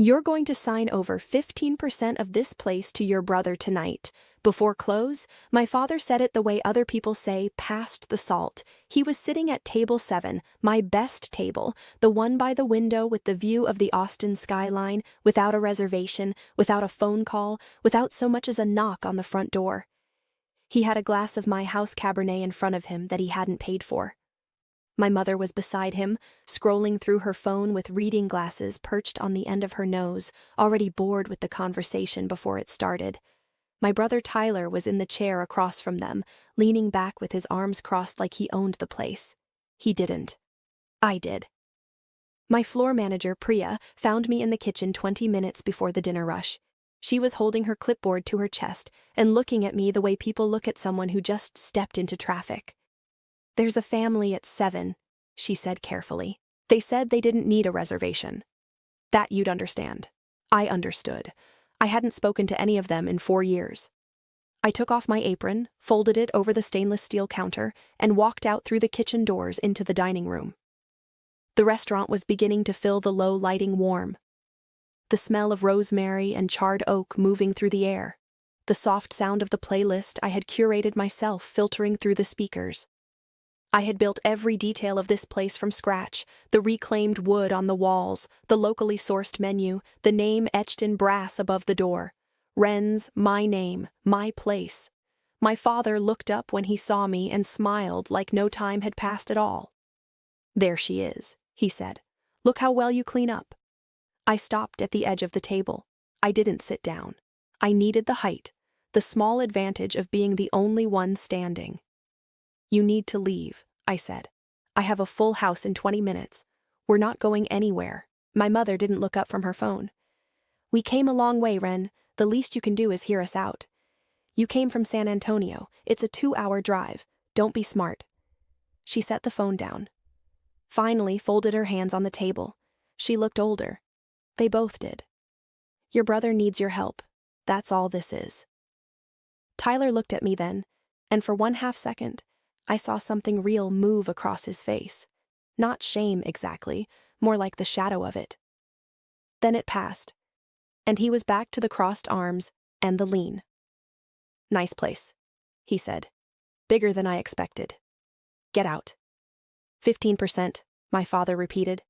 You're going to sign over 15% of this place to your brother tonight. Before close, my father said it the way other people say, past the salt. He was sitting at table 7, my best table, the one by the window with the view of the Austin skyline, without a reservation, without a phone call, without so much as a knock on the front door. He had a glass of my house Cabernet in front of him that he hadn't paid for. My mother was beside him, scrolling through her phone with reading glasses perched on the end of her nose, already bored with the conversation before it started. My brother Tyler was in the chair across from them, leaning back with his arms crossed like he owned the place. He didn't. I did. My floor manager, Priya, found me in the kitchen 20 minutes before the dinner rush. She was holding her clipboard to her chest and looking at me the way people look at someone who just stepped into traffic. "There's a family at 7, she said carefully. "They said they didn't need a reservation. That you'd understand." I understood. I hadn't spoken to any of them in 4 years. I took off my apron, folded it over the stainless steel counter, and walked out through the kitchen doors into the dining room. The restaurant was beginning to fill the low lighting warm. The smell of rosemary and charred oak moving through the air. The soft sound of the playlist I had curated myself filtering through the speakers. I had built every detail of this place from scratch, the reclaimed wood on the walls, the locally sourced menu, the name etched in brass above the door. Wren's, my name, my place. My father looked up when he saw me and smiled like no time had passed at all. "There she is," he said. "Look how well you clean up." I stopped at the edge of the table. I didn't sit down. I needed the height, the small advantage of being the only one standing. "You need to leave," I said. "I have a full house in 20 minutes. We're not going anywhere." My mother didn't look up from her phone. "We came a long way, Ren. The least you can do is hear us out. You came from San Antonio. It's a 2-hour drive. Don't be smart." She set the phone down. Finally folded her hands on the table. She looked older. They both did. "Your brother needs your help. That's all this is." Tyler looked at me then, and for 1/2 second, I saw something real move across his face. Not shame exactly, more like the shadow of it. Then it passed, and he was back to the crossed arms and the lean. "Nice place," he said. "Bigger than I expected. Get out." 15%, my father repeated.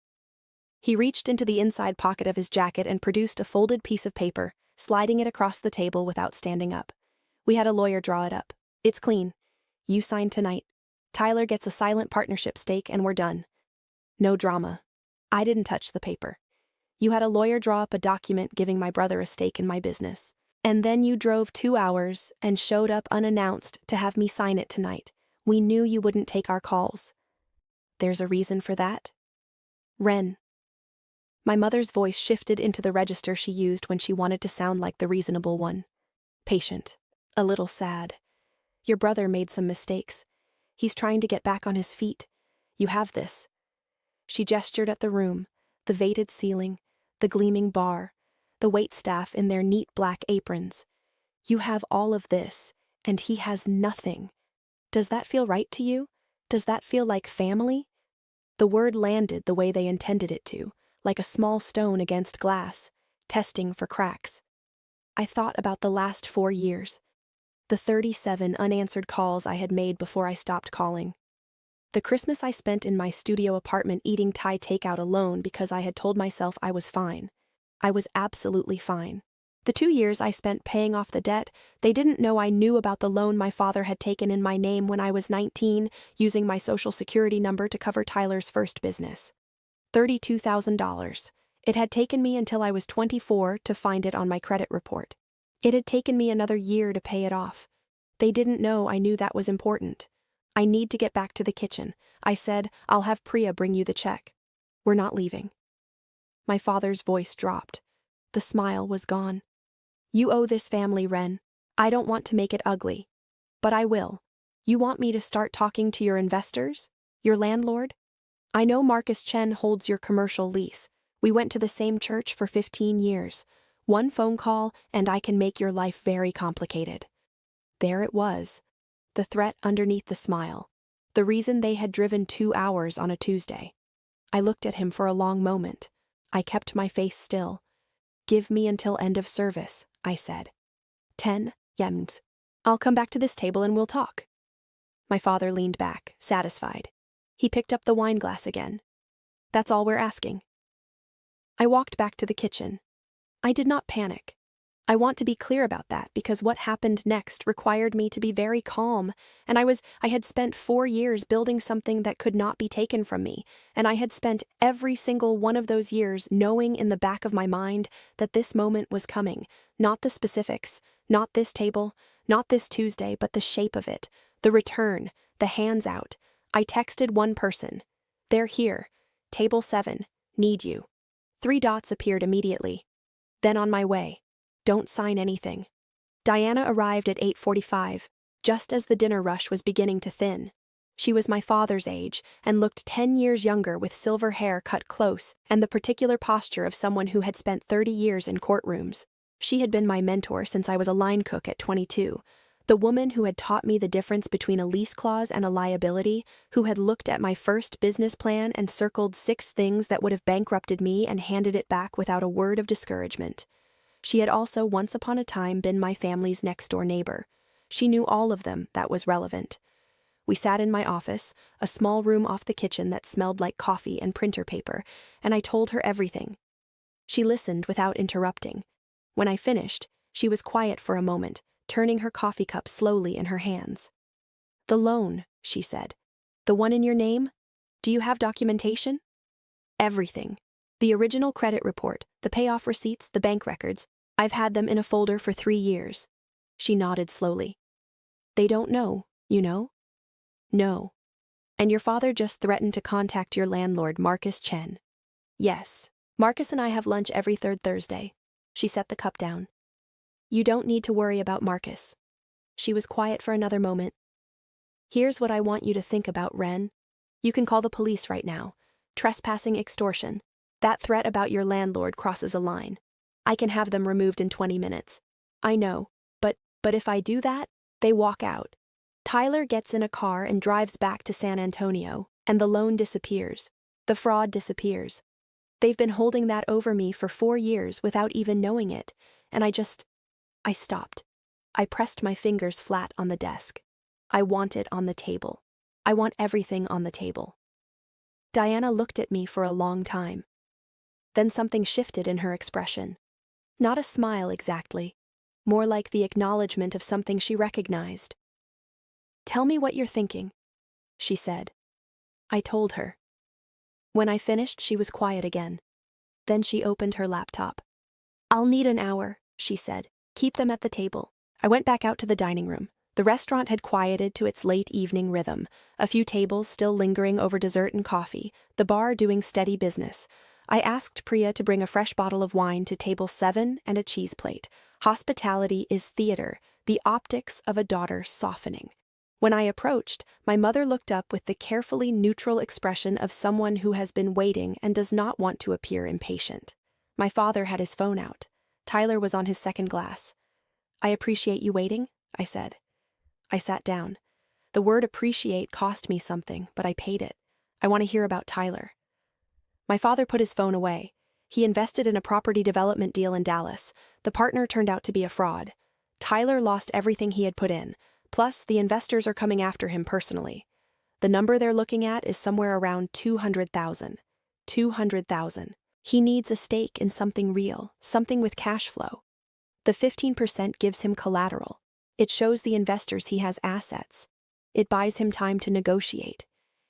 He reached into the inside pocket of his jacket and produced a folded piece of paper, sliding it across the table without standing up. "We had a lawyer draw it up. It's clean. You sign tonight. Tyler gets a silent partnership stake and we're done. No drama." I didn't touch the paper. "You had a lawyer draw up a document giving my brother a stake in my business. And then you drove 2 hours and showed up unannounced to have me sign it tonight. We knew you wouldn't take our calls. There's a reason for that? Ren." My mother's voice shifted into the register she used when she wanted to sound like the reasonable one. Patient. A little sad. "Your brother made some mistakes. He's trying to get back on his feet. You have this." She gestured at the room, the vated ceiling, the gleaming bar, the waitstaff in their neat black aprons. "You have all of this, and he has nothing. Does that feel right to you? Does that feel like family?" The word landed the way they intended it to, like a small stone against glass, testing for cracks. I thought about the last 4 years. The 37 unanswered calls I had made before I stopped calling. The Christmas I spent in my studio apartment eating Thai takeout alone because I had told myself I was fine. I was absolutely fine. The 2 years I spent paying off the debt, they didn't know I knew about the loan my father had taken in my name when I was 19, using my social security number to cover Tyler's first business. $32,000. It had taken me until I was 24 to find it on my credit report. It had taken me another year to pay it off. They didn't know I knew that was important. "I need to get back to the kitchen." I said, "I'll have Priya bring you the check. We're not leaving." My father's voice dropped. The smile was gone. "You owe this family, Ren. I don't want to make it ugly. But I will. You want me to start talking to your investors? Your landlord? I know Marcus Chen holds your commercial lease. We went to the same church for 15 years. One phone call, and I can make your life very complicated." There it was. The threat underneath the smile. The reason they had driven 2 hours on a Tuesday. I looked at him for a long moment. I kept my face still. Give me until end of service, I said. 10 yems. I'll come back to this table and we'll talk. My father leaned back, satisfied. He picked up the wine glass again. That's all we're asking. I walked back to the kitchen. I did not panic. I want to be clear about that because what happened next required me to be very calm, and I had spent 4 years building something that could not be taken from me, and I had spent every single one of those years knowing in the back of my mind that this moment was coming, not the specifics, not this table, not this Tuesday, but the shape of it, the return, the hands out. I texted one person. They're here. Table 7. Need you. 3 dots appeared immediately. Then on my way. Don't sign anything. Diana arrived at 8:45, just as the dinner rush was beginning to thin. She was my father's age and looked 10 years younger with silver hair cut close and the particular posture of someone who had spent 30 years in courtrooms. She had been my mentor since I was a line cook at 22, the woman who had taught me the difference between a lease clause and a liability, who had looked at my first business plan and circled 6 things that would have bankrupted me and handed it back without a word of discouragement. She had also once upon a time been my family's next-door neighbor. She knew all of them that was relevant. We sat in my office, a small room off the kitchen that smelled like coffee and printer paper, and I told her everything. She listened without interrupting. When I finished, she was quiet for a moment, turning her coffee cup slowly in her hands. "The loan," she said. "The one in your name? Do you have documentation?" "Everything. The original credit report, the payoff receipts, the bank records. I've had them in a folder for 3 years. She nodded slowly. "They don't know, you know?" "No. And your father just threatened to contact your landlord, Marcus Chen." "Yes. Marcus and I have lunch every 3rd Thursday." She set the cup down. "You don't need to worry about Marcus." She was quiet for another moment. "Here's what I want you to think about, Ren. You can call the police right now. Trespassing, extortion. That threat about your landlord crosses a line. I can have them removed in 20 minutes. I know, but if I do that, they walk out. Tyler gets in a car and drives back to San Antonio, and the loan disappears. The fraud disappears. They've been holding that over me for 4 years without even knowing it, and I stopped. I pressed my fingers flat on the desk. I want it on the table. I want everything on the table." Diana looked at me for a long time. Then something shifted in her expression. Not a smile exactly, more like the acknowledgement of something she recognized. "Tell me what you're thinking," she said. I told her. When I finished, she was quiet again. Then she opened her laptop. "I'll need an hour," she said. "Keep them at the table." I went back out to the dining room. The restaurant had quieted to its late evening rhythm, a few tables still lingering over dessert and coffee, the bar doing steady business. I asked Priya to bring a fresh bottle of wine to table 7 and a cheese plate. Hospitality is theater, the optics of a daughter softening. When I approached, my mother looked up with the carefully neutral expression of someone who has been waiting and does not want to appear impatient. My father had his phone out. Tyler was on his 2nd glass. "I appreciate you waiting," I said. I sat down. The word appreciate cost me something, but I paid it. I want to hear about Tyler. My father put his phone away. He invested in a property development deal in Dallas. The partner turned out to be a fraud. Tyler lost everything he had put in. Plus, the investors are coming after him personally. The number they're looking at is somewhere around 200,000. 200,000. He needs a stake in something real, something with cash flow. The 15% gives him collateral. It shows the investors he has assets. It buys him time to negotiate.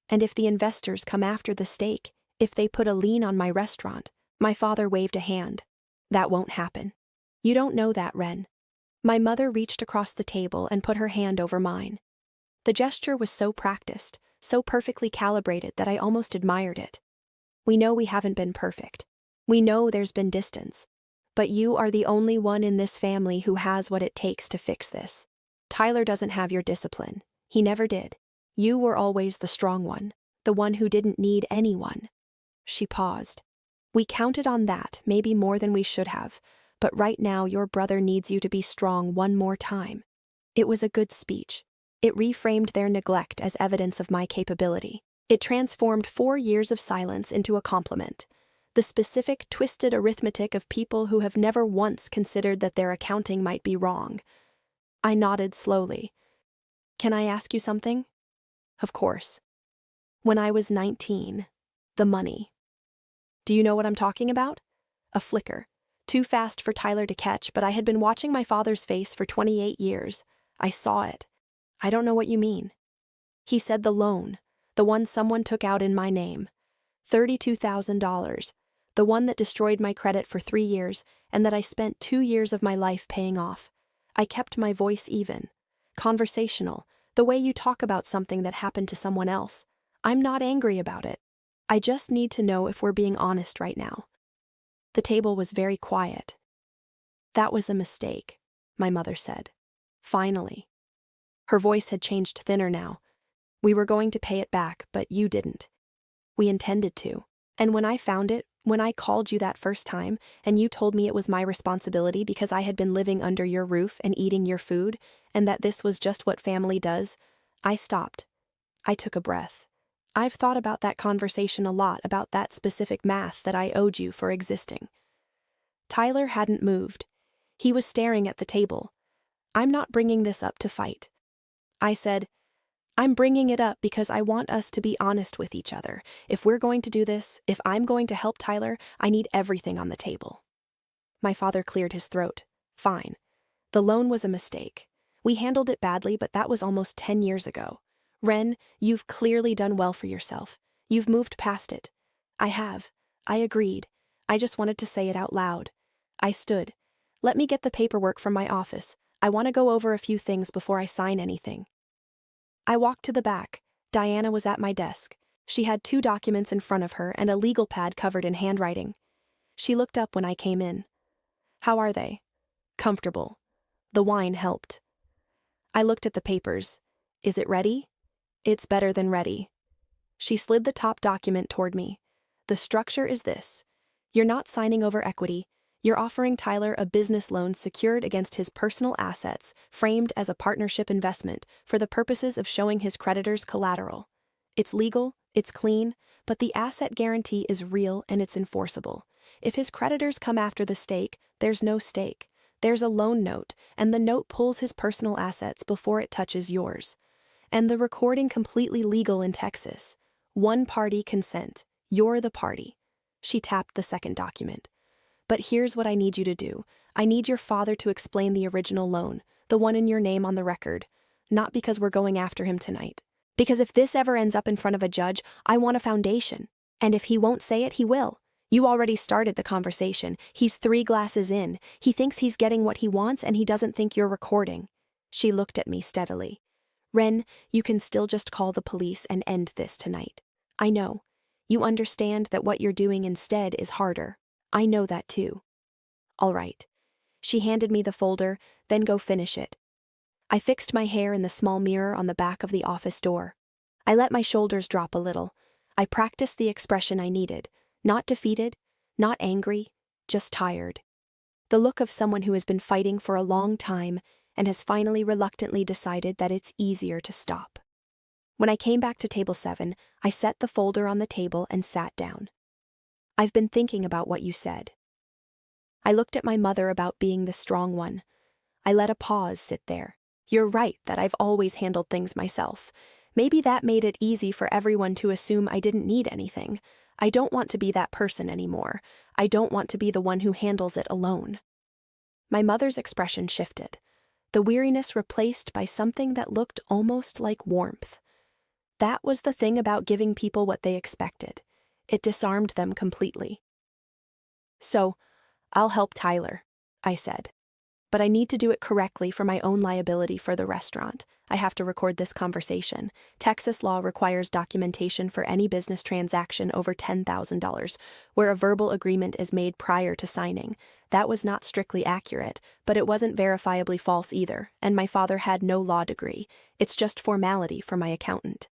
And if the investors come after the stake, if they put a lien on my restaurant, my father waved a hand. That won't happen. You don't know that, Ren. My mother reached across the table and put her hand over mine. The gesture was so practiced, so perfectly calibrated that I almost admired it. We know we haven't been perfect. We know there's been distance. But you are the only one in this family who has what it takes to fix this. Tyler doesn't have your discipline. He never did. You were always the strong one, the one who didn't need anyone. She paused. We counted on that, maybe more than we should have, but right now your brother needs you to be strong one more time. It was a good speech. It reframed their neglect as evidence of my capability. It transformed 4 years of silence into a compliment. The specific, twisted arithmetic of people who have never once considered that their accounting might be wrong. I nodded slowly. Can I ask you something? Of course. When I was 19, the money. Do you know what I'm talking about? A flicker. Too fast for Tyler to catch, but I had been watching my father's face for 28 years. I saw it. I don't know what you mean. He said the loan, the one someone took out in my name. $32,000. The one that destroyed my credit for 3 years and that I spent 2 years of my life paying off. I kept my voice even. Conversational, the way you talk about something that happened to someone else. I'm not angry about it. I just need to know if we're being honest right now. The table was very quiet. That was a mistake, my mother said. Finally. Her voice had changed thinner now. We were going to pay it back, but you didn't. We intended to. And when I found it, when I called you that first time, and you told me it was my responsibility because I had been living under your roof and eating your food, and that this was just what family does, I stopped. I took a breath. I've thought about that conversation a lot, about that specific math that I owed you for existing. Tyler hadn't moved. He was staring at the table. I'm not bringing this up to fight. I said, I'm bringing it up because I want us to be honest with each other. If we're going to do this, if I'm going to help Tyler, I need everything on the table. My father cleared his throat. Fine. The loan was a mistake. We handled it badly, but that was almost 10 years ago. Ren, you've clearly done well for yourself. You've moved past it. I have. I agreed. I just wanted to say it out loud. I stood. Let me get the paperwork from my office. I want to go over a few things before I sign anything. I walked to the back. Diana was at my desk. She had 2 documents in front of her and a legal pad covered in handwriting. She looked up when I came in. How are they? Comfortable. The wine helped. I looked at the papers. Is it ready? It's better than ready. She slid the top document toward me. The structure is this. You're not signing over equity. You're offering Tyler a business loan secured against his personal assets, framed as a partnership investment for the purposes of showing his creditors collateral. It's legal, it's clean, but the asset guarantee is real and it's enforceable. If his creditors come after the stake, there's no stake. There's a loan note, and the note pulls his personal assets before it touches yours. And the recording completely legal in Texas. One-party consent. You're the party. She tapped the second document. But here's what I need you to do. I need your father to explain the original loan, the one in your name on the record. Not because we're going after him tonight. Because if this ever ends up in front of a judge, I want a foundation. And if he won't say it, he will. You already started the conversation. He's 3 glasses in. He thinks he's getting what he wants and he doesn't think you're recording. She looked at me steadily. Ren, you can still just call the police and end this tonight. I know. You understand that what you're doing instead is harder. I know that too. All right. She handed me the folder, then go finish it. I fixed my hair in the small mirror on the back of the office door. I let my shoulders drop a little. I practiced the expression I needed. Not defeated, not angry, just tired. The look of someone who has been fighting for a long time and has finally reluctantly decided that it's easier to stop. When I came back to table 7, I set the folder on the table and sat down. I've been thinking about what you said. I looked at my mother about being the strong one. I let a pause sit there. You're right that I've always handled things myself. Maybe that made it easy for everyone to assume I didn't need anything. I don't want to be that person anymore. I don't want to be the one who handles it alone. My mother's expression shifted. The weariness replaced by something that looked almost like warmth. That was the thing about giving people what they expected. It disarmed them completely. So, I'll help Tyler, I said. But I need to do it correctly for my own liability for the restaurant. I have to record this conversation. Texas law requires documentation for any business transaction over $10,000, where a verbal agreement is made prior to signing. That was not strictly accurate, but it wasn't verifiably false either, and my father had no law degree. It's just formality for my accountant.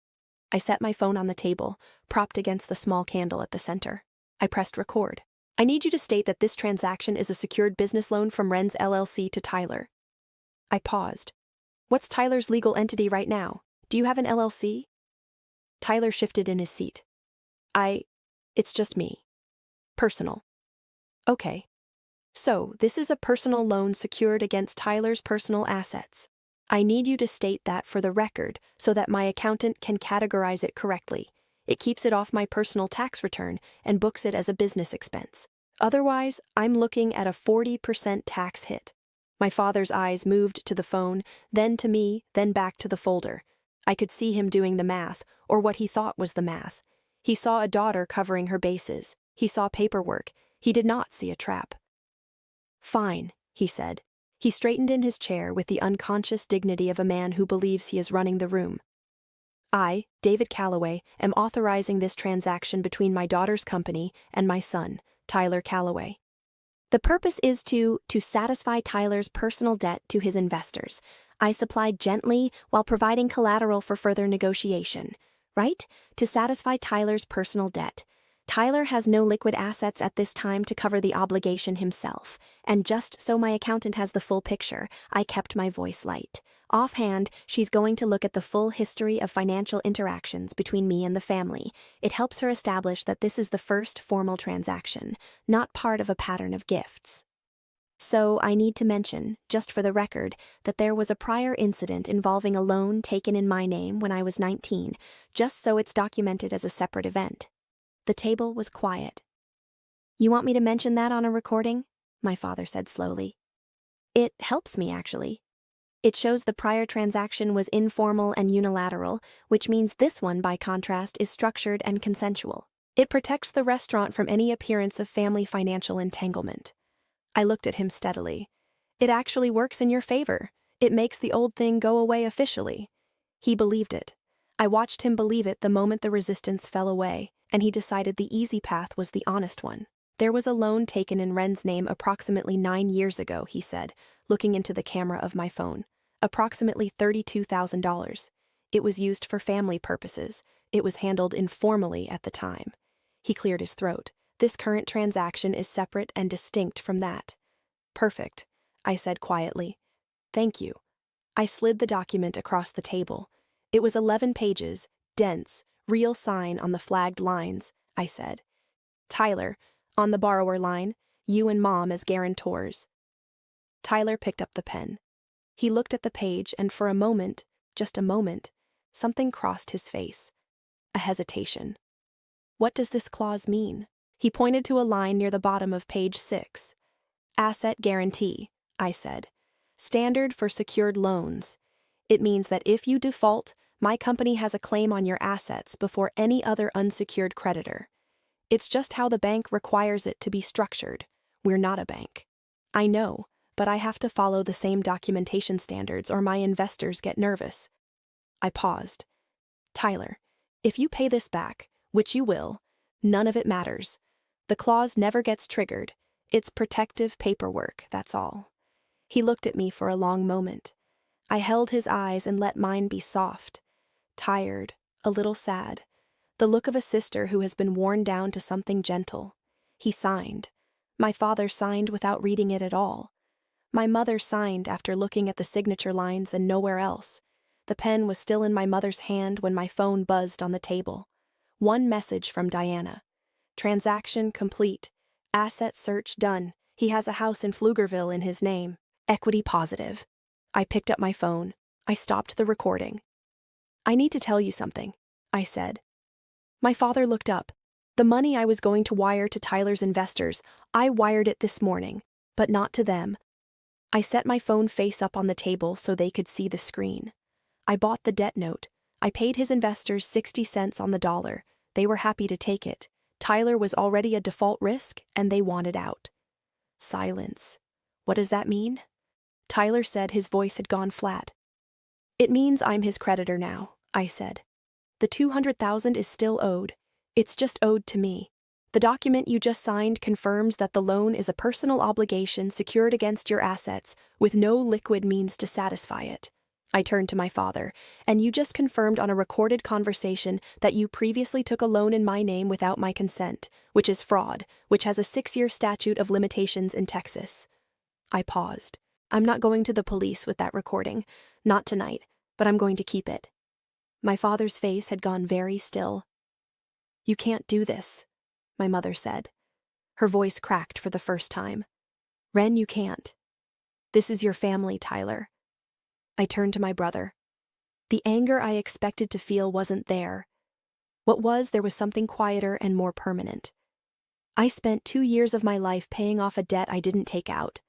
I set my phone on the table, propped against the small candle at the center. I pressed record. I need you to state that this transaction is a secured business loan from Ren's LLC to Tyler. I paused. What's Tyler's legal entity right now? Do you have an LLC? Tyler shifted in his seat. It's just me. Personal. Okay. So, this is a personal loan secured against Tyler's personal assets. I need you to state that for the record so that my accountant can categorize it correctly. It keeps it off my personal tax return and books it as a business expense. Otherwise, I'm looking at a 40% tax hit. My father's eyes moved to the phone, then to me, then back to the folder. I could see him doing the math, or what he thought was the math. He saw a daughter covering her bases. He saw paperwork. He did not see a trap. Fine, he said. He straightened in his chair with the unconscious dignity of a man who believes he is running the room. I, David Calloway, am authorizing this transaction between my daughter's company and my son, Tyler Calloway. The purpose is to satisfy Tyler's personal debt to his investors. I supplied gently while providing collateral for further negotiation. Right? To satisfy Tyler's personal debt. Tyler has no liquid assets at this time to cover the obligation himself, and just so my accountant has the full picture, I kept my voice light. Offhand, she's going to look at the full history of financial interactions between me and the family. It helps her establish that this is the first formal transaction, not part of a pattern of gifts. So I need to mention, just for the record, that there was a prior incident involving a loan taken in my name when I was 19, just so it's documented as a separate event. The table was quiet. You want me to mention that on a recording? My father said slowly. It helps me, actually. It shows the prior transaction was informal and unilateral, which means this one, by contrast, is structured and consensual. It protects the restaurant from any appearance of family financial entanglement. I looked at him steadily. It actually works in your favor. It makes the old thing go away officially. He believed it. I watched him believe it the moment the resistance fell away, and he decided the easy path was the honest one. There was a loan taken in Ren's name approximately 9 years ago, he said, looking into the camera of my phone. Approximately $32,000. It was used for family purposes. It was handled informally at the time. He cleared his throat. This current transaction is separate and distinct from that. Perfect, I said quietly. Thank you. I slid the document across the table. It was 11 pages, dense, real sign on the flagged lines, I said. Tyler, on the borrower line, you and Mom as guarantors. Tyler picked up the pen. He looked at the page and for a moment, just a moment, something crossed his face. A hesitation. What does this clause mean? He pointed to a line near the bottom of page 6. Asset guarantee, I said. Standard for secured loans. It means that if you default, my company has a claim on your assets before any other unsecured creditor. It's just how the bank requires it to be structured. We're not a bank. I know, but I have to follow the same documentation standards or my investors get nervous. I paused. Tyler, if you pay this back, which you will, none of it matters. The clause never gets triggered. It's protective paperwork, that's all. He looked at me for a long moment. I held his eyes and let mine be soft. Tired, a little sad. The look of a sister who has been worn down to something gentle. He signed. My father signed without reading it at all. My mother signed after looking at the signature lines and nowhere else. The pen was still in my mother's hand when my phone buzzed on the table. One message from Diana. Transaction complete. Asset search done. He has a house in Pflugerville in his name. Equity positive. I picked up my phone. I stopped the recording. I need to tell you something, I said. My father looked up. The money I was going to wire to Tyler's investors, I wired it this morning, but not to them. I set my phone face up on the table so they could see the screen. I bought the debt note. I paid his investors 60 cents on the dollar. They were happy to take it. Tyler was already a default risk, and they wanted out. Silence. What does that mean? Tyler said, his voice had gone flat. It means I'm his creditor now, I said. The $200,000 is still owed. It's just owed to me. The document you just signed confirms that the loan is a personal obligation secured against your assets with no liquid means to satisfy it. I turned to my father, and you just confirmed on a recorded conversation that you previously took a loan in my name without my consent, which is fraud, which has a 6-year statute of limitations in Texas. I paused. I'm not going to the police with that recording. Not tonight, but I'm going to keep it. My father's face had gone very still. You can't do this, my mother said. Her voice cracked for the first time. Ren, you can't. This is your family, Tyler. I turned to my brother. The anger I expected to feel wasn't there. What was, there was something quieter and more permanent. I spent 2 years of my life paying off a debt I didn't take out.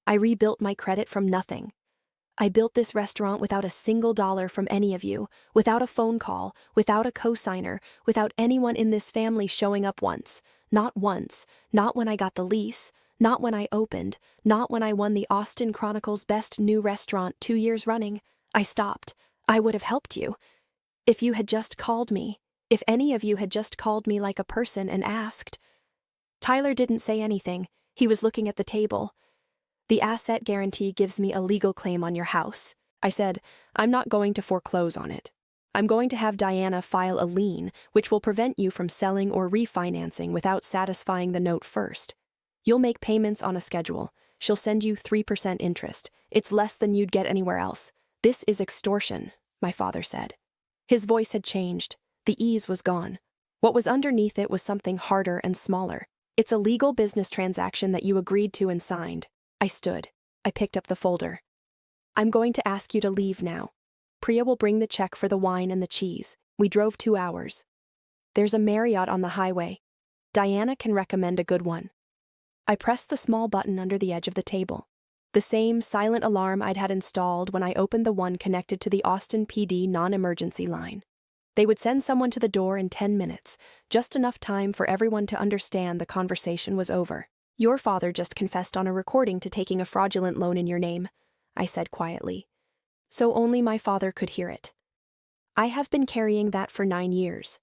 I rebuilt my credit from nothing. I built this restaurant without a single dollar from any of you, without a phone call, without a cosigner, without anyone in this family showing up once, not when I got the lease, not when I opened, not when I won the Austin Chronicle's Best New Restaurant 2 years running. I stopped. I would have helped you. If you had just called me, if any of you had just called me like a person and asked. Tyler didn't say anything. He was looking at the table. The asset guarantee gives me a legal claim on your house. I said, I'm not going to foreclose on it. I'm going to have Diana file a lien, which will prevent you from selling or refinancing without satisfying the note first. You'll make payments on a schedule. She'll send you 3% interest. It's less than you'd get anywhere else. This is extortion, my father said. His voice had changed. The ease was gone. What was underneath it was something harder and smaller. It's a legal business transaction that you agreed to and signed. I stood. I picked up the folder. I'm going to ask you to leave now. Priya will bring the check for the wine and the cheese. We drove 2 hours. There's a Marriott on the highway. Diana can recommend a good one. I pressed the small button under the edge of the table. The same silent alarm I'd had installed when I opened the one connected to the Austin PD non-emergency line. They would send someone to the door in 10 minutes, just enough time for everyone to understand the conversation was over. Your father just confessed on a recording to taking a fraudulent loan in your name, I said quietly. So only my father could hear it. I have been carrying that for 9 years.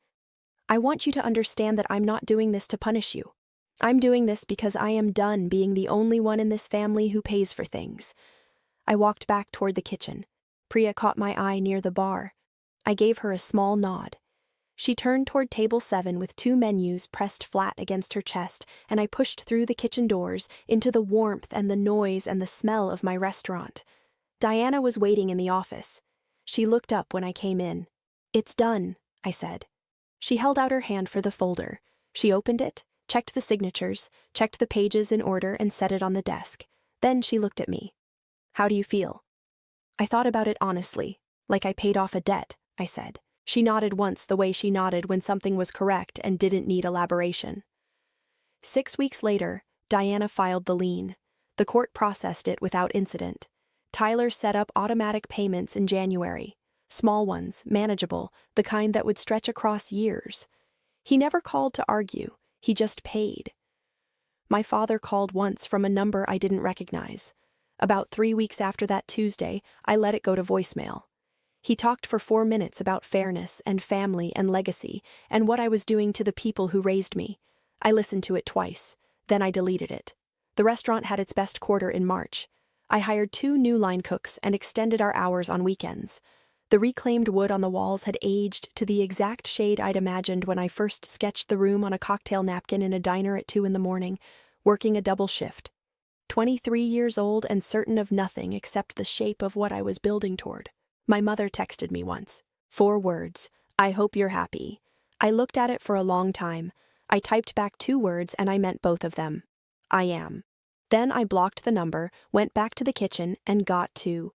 I want you to understand that I'm not doing this to punish you. I'm doing this because I am done being the only one in this family who pays for things. I walked back toward the kitchen. Priya caught my eye near the bar. I gave her a small nod. She turned toward table 7 with 2 menus pressed flat against her chest, and I pushed through the kitchen doors into the warmth and the noise and the smell of my restaurant. Diana was waiting in the office. She looked up when I came in. It's done, I said. She held out her hand for the folder. She opened it, checked the signatures, checked the pages in order, and set it on the desk. Then she looked at me. How do you feel? I thought about it honestly, like I paid off a debt, I said. She nodded once the way she nodded when something was correct and didn't need elaboration. 6 weeks later, Diana filed the lien. The court processed it without incident. Tyler set up automatic payments in January. Small ones, manageable, the kind that would stretch across years. He never called to argue, he just paid. My father called once from a number I didn't recognize. About 3 weeks after that Tuesday, I let it go to voicemail. He talked for 4 minutes about fairness and family and legacy and what I was doing to the people who raised me. I listened to it twice. Then I deleted it. The restaurant had its best quarter in March. I hired 2 new line cooks and extended our hours on weekends. The reclaimed wood on the walls had aged to the exact shade I'd imagined when I first sketched the room on a cocktail napkin in a diner at 2 in the morning, working a double shift. 23 years old and certain of nothing except the shape of what I was building toward. My mother texted me once. 4 words. I hope you're happy. I looked at it for a long time. I typed back 2 words and I meant both of them. I am. Then I blocked the number, went back to the kitchen, and got to